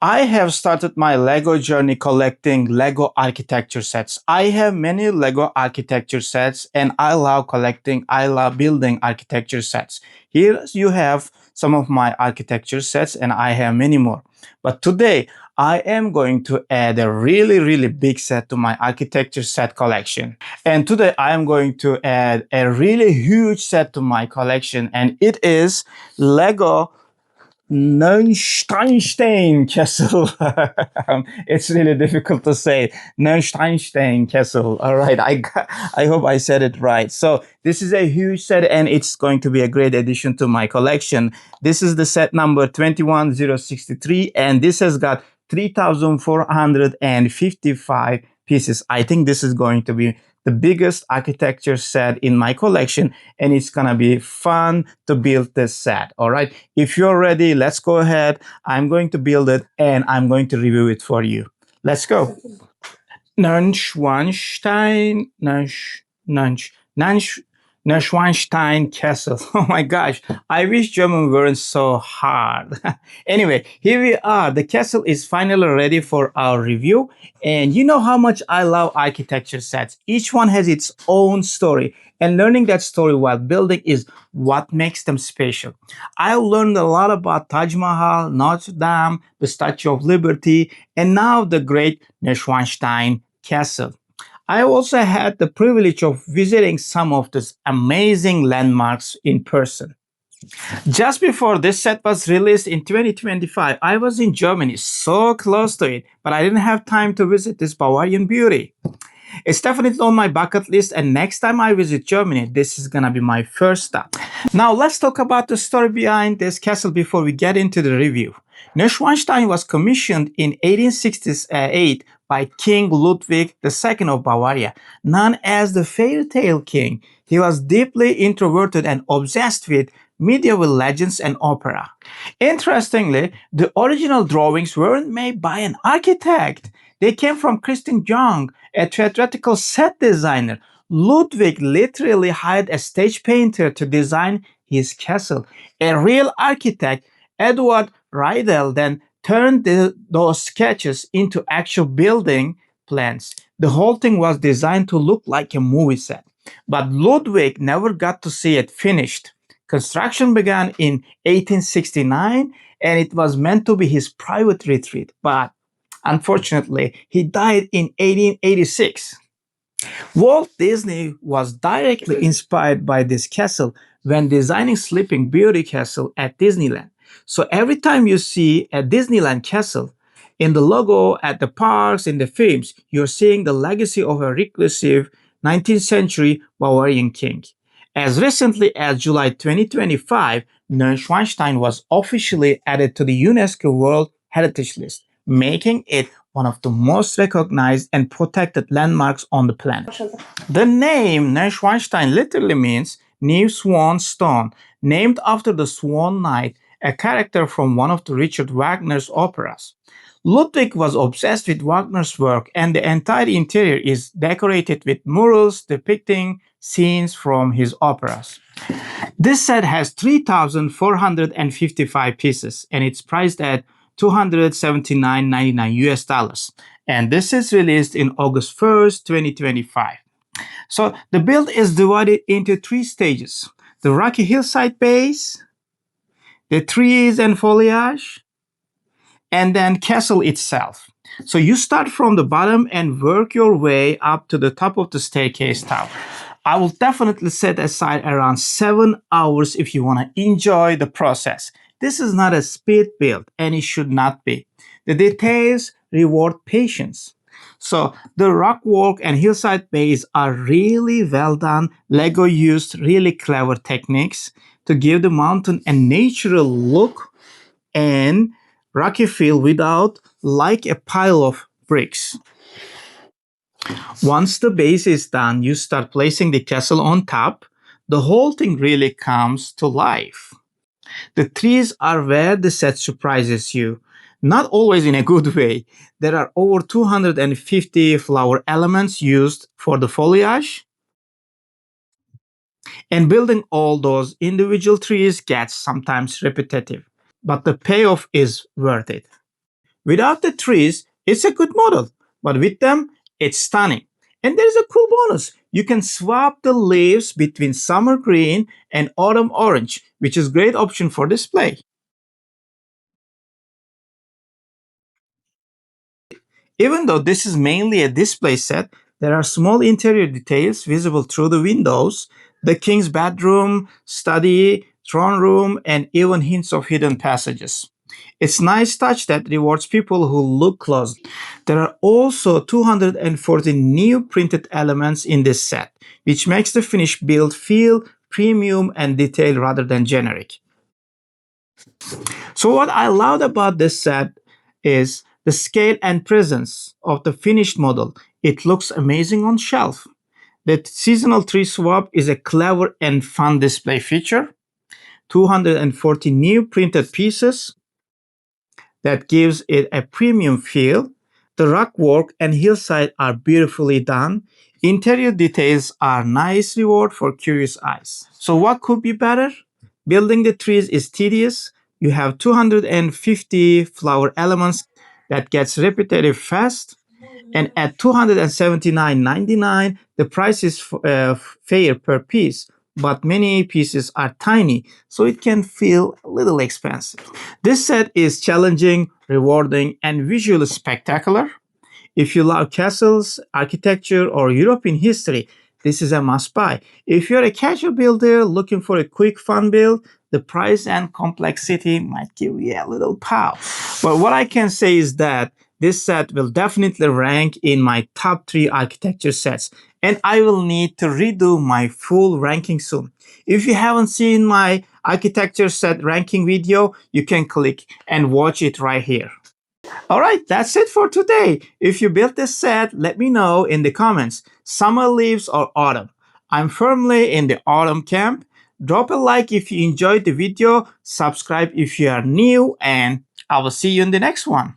I have started my Lego journey collecting Lego architecture sets. I have many Lego architecture sets and I love building architecture sets. Here you have some of my architecture sets and I have many more. But today I am going to add a really big set to my architecture set collection. And today I am going to add a really huge set to my collection, and it is Lego Neuschwanstein Castle. It's really difficult to say. Neuschwanstein Castle. All right, I hope I said it right. So this is a huge set, and it's going to be a great addition to my collection. This is the set number 21063, and this has got 3,455 pieces. I think this is going to be the biggest architecture set in my collection, and it's gonna be fun to build this set. All right, if you're ready, let's go ahead. I'm going to build it and I'm going to review it for you. Let's go. Neuschwanstein, Neuschwanstein Castle. Oh my gosh, I wish German weren't so hard. Anyway, here we are. The castle is finally ready for our review. And you know how much I love architecture sets. Each one has its own story, and learning that story while building is what makes them special. I learned a lot about Taj Mahal, Notre Dame, the Statue of Liberty, and now the great Neuschwanstein Castle. I also had the privilege of visiting some of these amazing landmarks in person. Just before this set was released in 2025, I was in Germany, so close to it, but I didn't have time to visit this Bavarian beauty. It's definitely on my bucket list, and next time I visit Germany, this is gonna be my first stop. Now let's talk about the story behind this castle before we get into the review. Neuschwanstein was commissioned in 1868 by King Ludwig II of Bavaria, known as the Fairy Tale King. He was deeply introverted and obsessed with medieval legends and opera. Interestingly, the original drawings weren't made by an architect. They came from Christian Jung, a theatrical set designer. Ludwig literally hired a stage painter to design his castle. A real architect, Edward Riedel, then turned those sketches into actual building plans. The whole thing was designed to look like a movie set. But Ludwig never got to see it finished. Construction began in 1869, and it was meant to be his private retreat. But unfortunately, he died in 1886. Walt Disney was directly inspired by this castle when designing Sleeping Beauty Castle at Disneyland. So every time you see a Disneyland castle, in the logo, at the parks, in the films, you're seeing the legacy of a reclusive 19th century Bavarian king. As recently as July 2025, Neuschwanstein was officially added to the UNESCO World Heritage List, making it one of the most recognized and protected landmarks on the planet. The name Neuschwanstein literally means New Swan Stone, named after the Swan Knight, a character from one of the Richard Wagner's operas. Ludwig was obsessed with Wagner's work, and the entire interior is decorated with murals depicting scenes from his operas. This set has 3,455 pieces, and it's priced at $279.99 US dollars. And this is released in August 1st, 2025. So the build is divided into three stages: the rocky hillside base, the trees and foliage, and then castle itself. So you start from the bottom and work your way up to the top of the staircase tower. I will definitely set aside around 7 hours if you want to enjoy the process. This is not a speed build, and it should not be. The details reward patience. So the rock work and hillside base are really well done. Lego used really clever techniques to give the mountain a natural look and rocky feel without like a pile of bricks. Once the base is done, you start placing the castle on top. The whole thing really comes to life. The trees are where the set surprises you. Not always in a good way. There are over 250 flower elements used for the foliage. And building all those individual trees gets sometimes repetitive, but the payoff is worth it. Without the trees, it's a good model, but with them, it's stunning. And there's a cool bonus. You can swap the leaves between summer green and autumn orange, which is a great option for display. Even though this is mainly a display set, there are small interior details visible through the windows, the king's bedroom, study, throne room, and even hints of hidden passages. It's a nice touch that rewards people who look closely. There are also 240 new printed elements in this set, which makes the finished build feel premium and detailed rather than generic. So what I loved about this set is the scale and presence of the finished model. It looks amazing on shelf. The seasonal tree swap is a clever and fun display feature. 240 new printed pieces that gives it a premium feel. The rock work and hillside are beautifully done. Interior details are nice reward for curious eyes. So what could be better? Building the trees is tedious. You have 250 flower elements that gets repetitive fast. And at 279.99, the price is fair per piece, but many pieces are tiny, so it can feel a little expensive. This set is challenging, rewarding, and visually spectacular. If you love castles, architecture, or European history, this is a must buy. If you're a casual builder looking for a quick, fun build, the price and complexity might give you a little pow. But what I can say is that this set will definitely rank in my top 3 architecture sets, and I will need to redo my full ranking soon. If you haven't seen my architecture set ranking video, you can click and watch it right here. All right, that's it for today. If you built this set, let me know in the comments. Summer leaves or autumn? I'm firmly in the autumn camp. Drop a like if you enjoyed the video, subscribe if you are new, and I will see you in the next one.